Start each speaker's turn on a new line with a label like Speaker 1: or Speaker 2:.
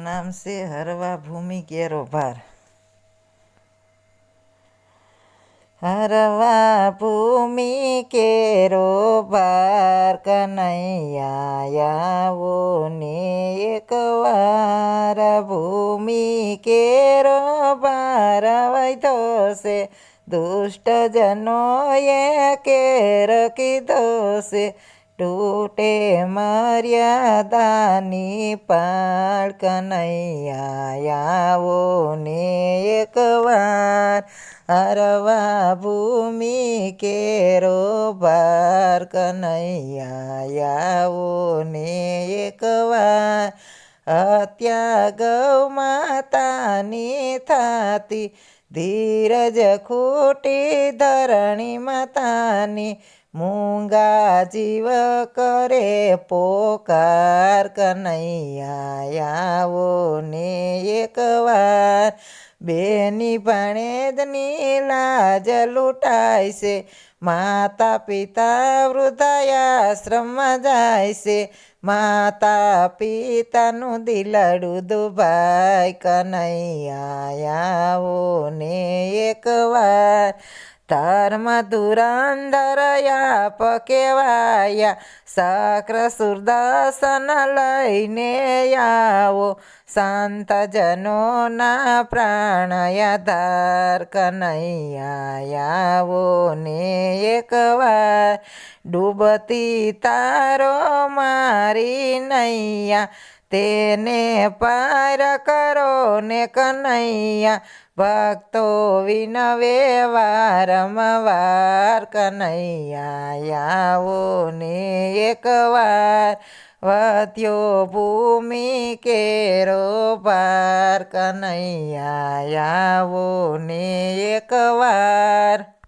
Speaker 1: નામ છે હરવા ભૂમિ કેરો ભાર। હરવા ભૂમિ કેરો ભાર કનૈયા આવો ને એકવાર। ભૂમિ કેરો ભાર વૈધો છે દુષ્ટ જનોએ કેર કીધો છે। તૂટે મર્યાદાની પાળ કનૈયા આવો ને એકવાર। હરવા ભૂમિ કેરો ભાર કનૈયા આવો ને એકવાર। હત્યા ગૌ માતાની થાતી ધીરજ ખૂટી ધરણી માતાની। મૂંગા જીવ કરે પોકાર કનૈયા આવો ને એકવાર। બેની ભાણેજની લાજ લૂંટાય છે માતા પિતા વૃદ્ધાશ્રમમાં જાય છે। માતા પિતાનું દિલડું દુભાય કનૈયા આવો ને એકવાર। ધર્મ ધુરંધર આપ કહેવાયા શક્ર સુદર્શન લઈને આવો। સંતજનોના પ્રાણ આધાર કનૈયા આવો ને એકવાર। ડૂબતી તારો મારી નૈયા તેને પાર કરો ને કનૈયા। ભક્તો વિનવે વારંવાર કનૈયા આવો ને એકવાર। વધ્યો ભૂમિ કેરો ભાર કનૈયા આવો ને એકવાર।